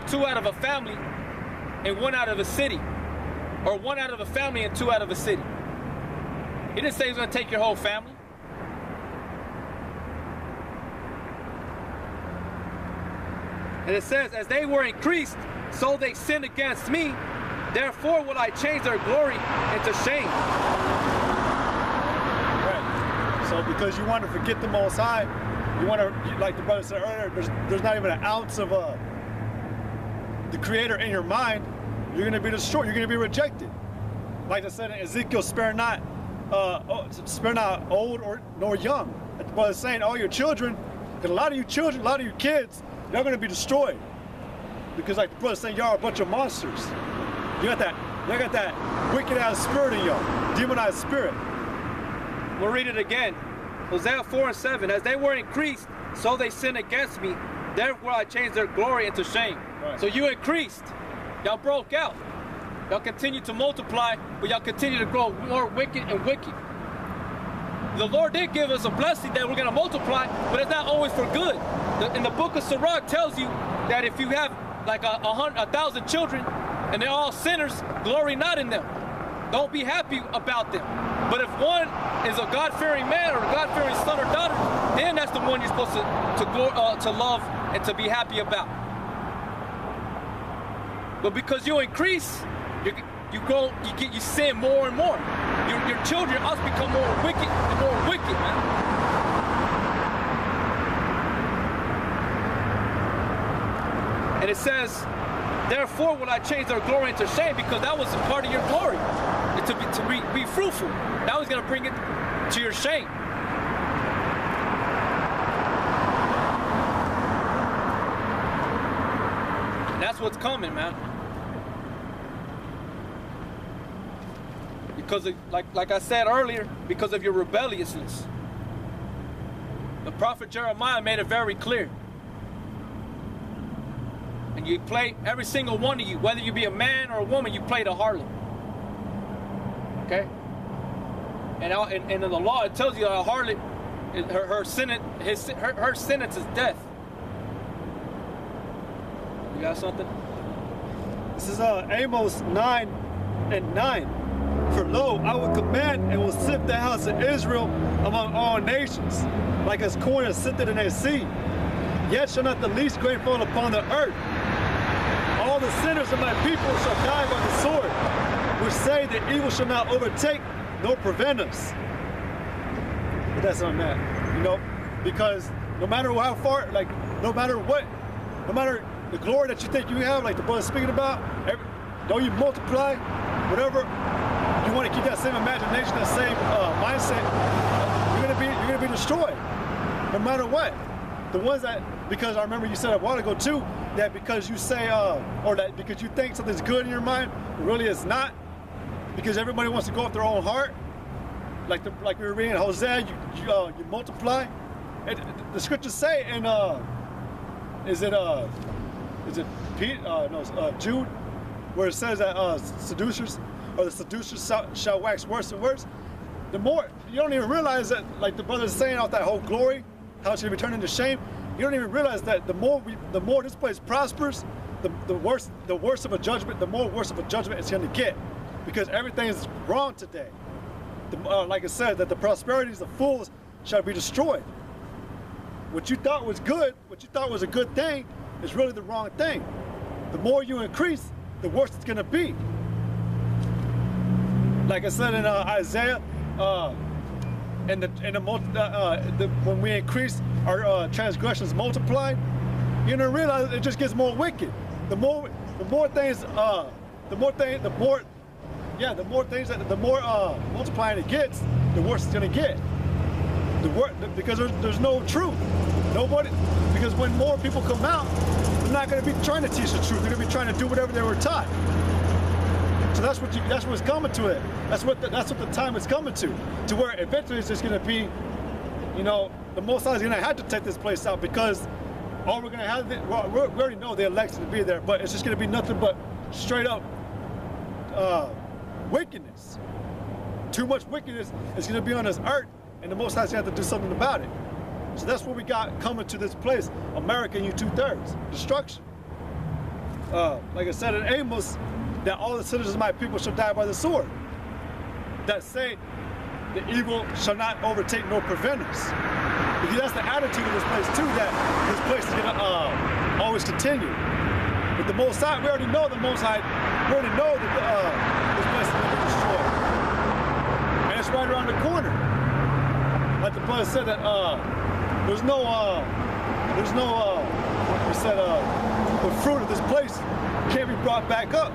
2 out of a family and 1 out of a city, or 1 out of a family and 2 out of a city. He didn't say he was going to take your whole family. And it says, as they were increased, so they sinned against me. Therefore will I change their glory into shame. Right. So because you want to forget the Most High, you want to, like the brother said earlier, there's not even an ounce of the Creator in your mind, you're going to be destroyed. You're going to be rejected. Like I said in Ezekiel, spare not old or nor young. The brother's saying all your children, because a lot of you children, a lot of you kids, you're going to be destroyed. Because like the brother's saying, y'all are a bunch of monsters. You got that wicked ass spirit in y'all, demonized spirit. We'll read it again. Hosea 4:7. As they were increased, so they sinned against me. Therefore I changed their glory into shame. Right. So you increased. Y'all broke out. Y'all continue to multiply, but y'all continue to grow more wicked and wicked. The Lord did give us a blessing that we're going to multiply, but it's not always for good. In the book of Sirach tells you that if you have like 1,000 children and they're all sinners, glory not in them. Don't be happy about them. But if one is a God-fearing man or a God-fearing son or daughter, then that's the one you're supposed to love and to be happy about. But because you increase, you sin more and more. Your children also become more wicked and more wicked, man. And it says, therefore will I change their glory into shame, because that was a part of your glory, to be fruitful. Now he's going to bring it to your shame. And that's what's coming, man. Because of, like I said earlier, because of your rebelliousness. The prophet Jeremiah made it very clear. And you play, every single one of you, whether you be a man or a woman, you play the harlot. Okay? And in the law, it tells you that a harlot, her sentence is death. You got something? This is Amos 9:9. For lo, I will command and will sift the house of Israel among all nations, like as corn is sifted in a sea. Yet shall not the least grain fall upon the earth. All the sinners of my people shall die by the sword, which say that evil shall not overtake nor prevent us. But that's not that, you know, because no matter how far, like, no matter the glory that you think you have, like the brother's speaking about, though you multiply, whatever, you want to keep that same imagination, that same mindset, you're gonna be destroyed, no matter what. The ones that, because I remember you said a while ago too, that because you say, or that because you think something's good in your mind, really it's not, because everybody wants to go off their own heart. Like we were reading Hosea, you multiply. And the scriptures say in Jude, where it says that seducers shall wax worse and worse. The more, you don't even realize that, like the brother's saying off that whole glory, how it should be turned into shame. You don't even realize that the more this place prospers, the worse of a judgment it's going to get, because everything is wrong today. Like I said, that the prosperities of fools shall be destroyed. What you thought was good, what you thought was a good thing, is really the wrong thing. The more you increase, the worse it's going to be. Like I said in Isaiah, when we increase our transgressions multiplied, you're gonna realize it just gets more wicked. The more multiplying it gets, the worse it's gonna get. Because there's no truth. Because when more people come out, they're not gonna be trying to teach the truth. They're gonna be trying to do whatever they were taught. So that's what's coming to it. That's what the time is coming to where eventually it's just gonna be, you know, the Most High is gonna have to take this place out, because all we're gonna have, we already know the election to be there, but it's just gonna be nothing but straight up wickedness. Too much wickedness is gonna be on this earth, and the Most High is gonna have to do something about it. So that's what we got coming to this place, America, and you 2/3, destruction. like I said in Amos, that all the citizens of my people shall die by the sword. That say, the evil shall not overtake nor prevent us. Because that's the attitude of this place too, that this place is gonna always continue. But the Most High, we already know the Most High, we already know that this place is gonna be destroyed. And it's right around the corner. Like the brother said that he said the fruit of this place can't be brought back up.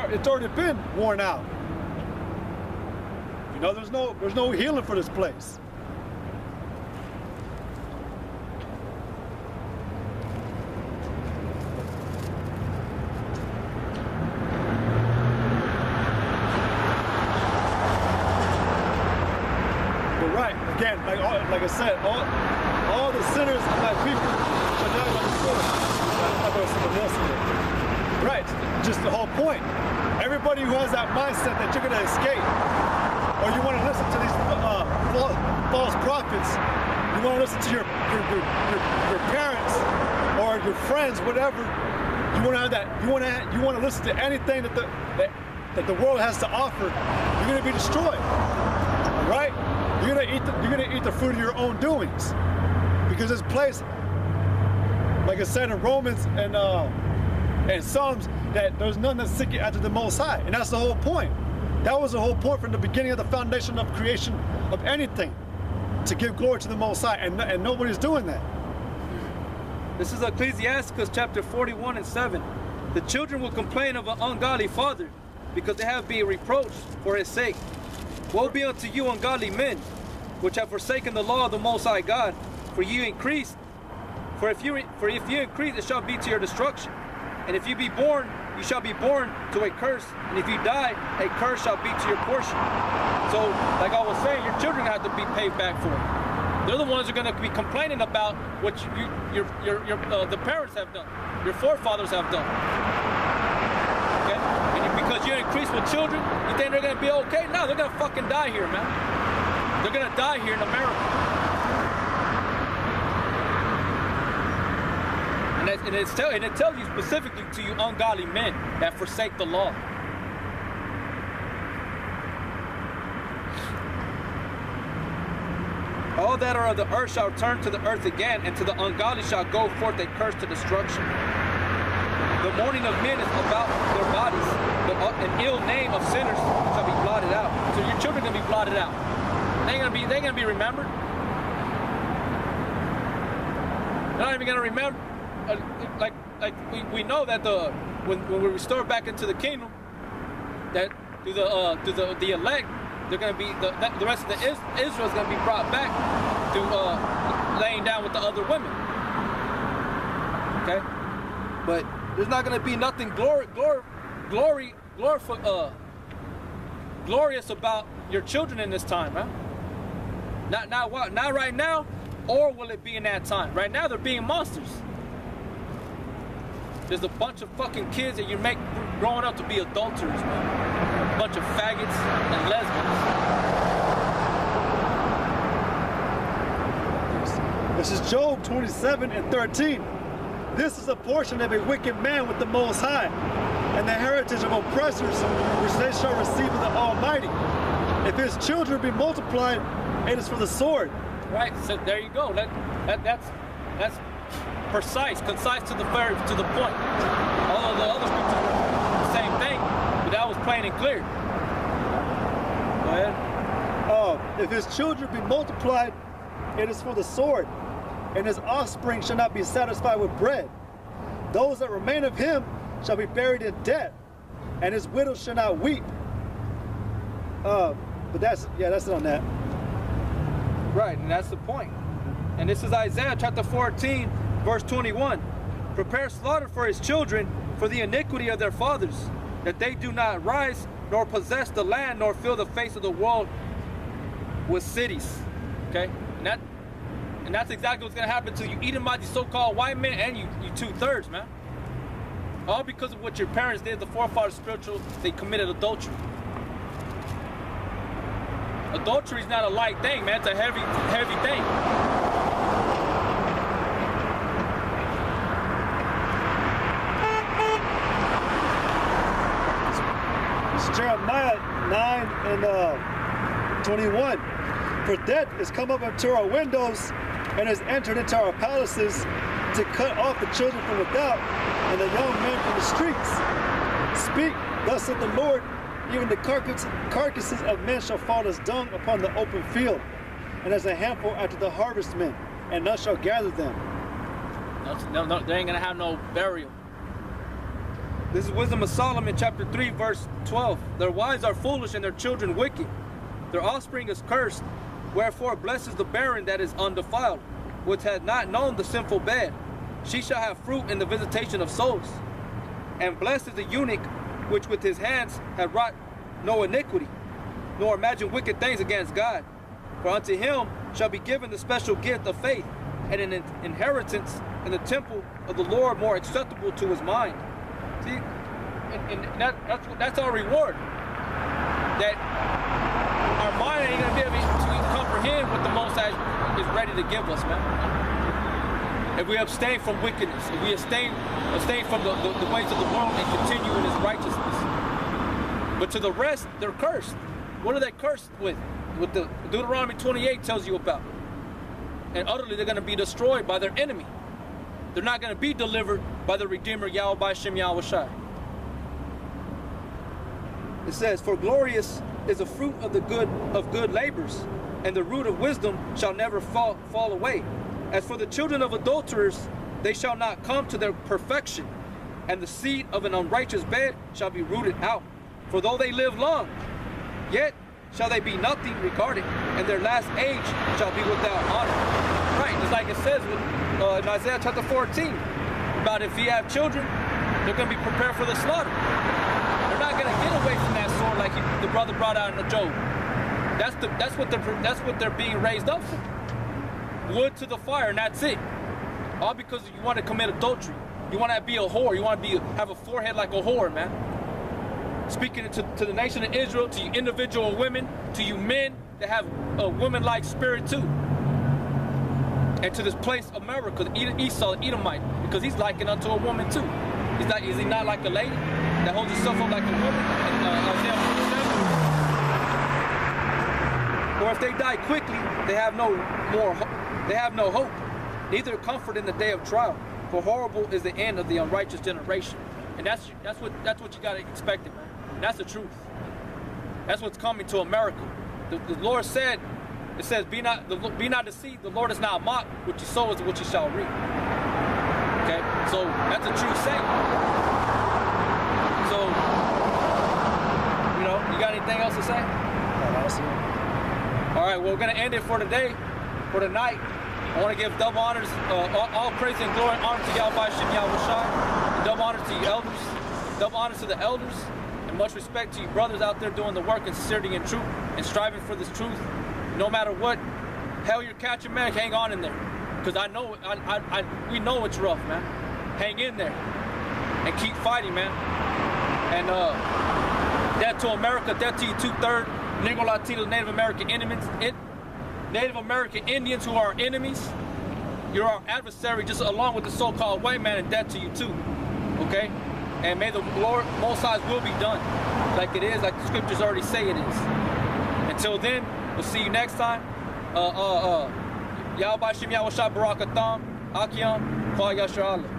It's already been worn out. You know, there's no healing for this place. But right, again, like I said, all the sinners of my people shall die by the sword. I thought something else in there. Right, just the whole point. Everybody who has that mindset that you're gonna escape, or you want to listen to these false prophets, you want to listen to your parents or your friends, whatever. You want to have that. You want to listen to anything that the world has to offer. You're going to be destroyed. All right? You're going to eat the fruit of your own doings, because this place, like I said in Romans and Psalms, that there's none that seek after the Most High, and that's the whole point. That was the whole point from the beginning of the foundation of creation of anything, to give glory to the Most High, and nobody's doing that. This is Ecclesiastes chapter 41:7. The children will complain of an ungodly father, because they have been reproached for his sake. Woe be unto you, ungodly men, which have forsaken the law of the Most High God, for you increase. For if you increase, it shall be to your destruction. And if you be born, you shall be born to a curse, and if you die, a curse shall be to your portion. So, like I was saying, your children have to be paid back for it. They're the ones who are going to be complaining about what the parents have done, your forefathers have done. Okay? And because you increase with children, you think they're going to be okay? No, they're going to fucking die here, man. They're going to die here in America. And it tells you specifically to you ungodly men that forsake the law. All that are of the earth shall turn to the earth again, and to the ungodly shall go forth a curse to destruction. The mourning of men is about their bodies, but an ill name of sinners shall be blotted out. So your children are gonna be blotted out. They're gonna be remembered. They're not even gonna remember. We know that when we're restored back into the kingdom, that through the elect, they're going to be the rest of the Israel is going to be brought back to laying down with the other women. Okay, but there's not going to be nothing glorious about your children in this time, huh? Not right now, or will it be in that time? Right now, they're being monsters. There's a bunch of fucking kids that you make growing up to be adulterers, man. A bunch of faggots and lesbians. This is Job 27:13. This is a portion of a wicked man with the Most High, and the heritage of oppressors, which they shall receive of the Almighty. If his children be multiplied, it is for the sword. Right. So there you go. That's precise, concise to the point. Although the other scriptures were the same thing, but that was plain and clear. Go ahead. If his children be multiplied, it is for the sword, and his offspring shall not be satisfied with bread. Those that remain of him shall be buried in debt, and his widow shall not weep. But that's it on that. Right, and that's the point. And this is Isaiah chapter 14. Verse 21, prepare slaughter for his children for the iniquity of their fathers, that they do not rise, nor possess the land, nor fill the face of the world with cities. Okay? And that's exactly what's going to happen to you Edomite, these so-called white men, and you two-thirds, man. All because of what your parents did, the forefathers spiritual, they committed adultery. Adultery is not a light thing, man. It's a heavy thing. is Jeremiah 9 and 21. For death is come up into our windows and has entered into our palaces to cut off the children from without and the young men from the streets. Speak, thus saith the Lord, even the carcasses of men shall fall as dung upon the open field, and as a handful after the harvestmen, and none shall gather them. No, they ain't gonna have no burial. This is Wisdom of Solomon, chapter 3, verse 12. Their wives are foolish and their children wicked. Their offspring is cursed. Wherefore blessed is the barren that is undefiled, which hath not known the sinful bed. She shall have fruit in the visitation of souls. And blessed is the eunuch, which with his hands hath wrought no iniquity, nor imagined wicked things against God. For unto him shall be given the special gift of faith, and an inheritance in the temple of the Lord more acceptable to his mind. See, and that's our reward. That our mind ain't gonna be able to comprehend what the Most High is ready to give us, man. If we abstain from wickedness, if we abstain from the ways of the world and continue in his righteousness. But to the rest, they're cursed. What are they cursed with? What the Deuteronomy 28 tells you about. And utterly they're going to be destroyed by their enemy. They're not going to be delivered by the Redeemer Yahweh Shem Yahushai. It says, for glorious is the fruit of the good labors, and the root of wisdom shall never fall away. As for the children of adulterers, they shall not come to their perfection, and the seed of an unrighteous bed shall be rooted out. For though they live long, yet shall they be nothing regarded, and their last age shall be without honor. Right, just like it says in Isaiah chapter 14, about if you have children, they're going to be prepared for the slaughter. They're not going to get away from that sword like the brother brought out in the Job. That's what they're being raised up for. Wood to the fire, and that's it. All because you want to commit adultery. You want to be a whore. You want to have a forehead like a whore, man. Speaking to the nation of Israel, to you individual women, to you men that have a woman-like spirit too. And to this place, America, Esau, the Edomite, because he's likened unto a woman too. Is he not like a lady that holds herself up like a woman? Isaiah 47. Or if they die quickly, they have no hope, neither comfort in the day of trial. For horrible is the end of the unrighteous generation. And that's what you gotta expect, man. That's the truth. That's what's coming to America. The Lord said, it says, be not deceived. The Lord is not mocked. What you sow is what you shall reap. Okay, so that's a true saying. So, you got anything else to say? All right, well, we're gonna end it for today, for tonight. I want to give double honors, all praise and glory and honor to Yahweh Shem Yahushai, double honor to you elders, double honor to the elders, and much respect to you brothers out there doing the work in sincerity and truth and striving for this truth. No matter what hell you're catching, man, hang on in there, because we know it's rough, man. Hang in there and keep fighting, man. And death to America, death to you 2/3 Negro, Latino, Native American enemies. Native American Indians who are our enemies, you're our adversary, just along with the so-called white man, and death to you too, okay? And may the Lord Most High's will be done, like it is, like the scriptures already say it is. Until then, we'll see you next time. Yahweh Shem Yahushua Barakatham, Akiam, Kwa Yashar Allah.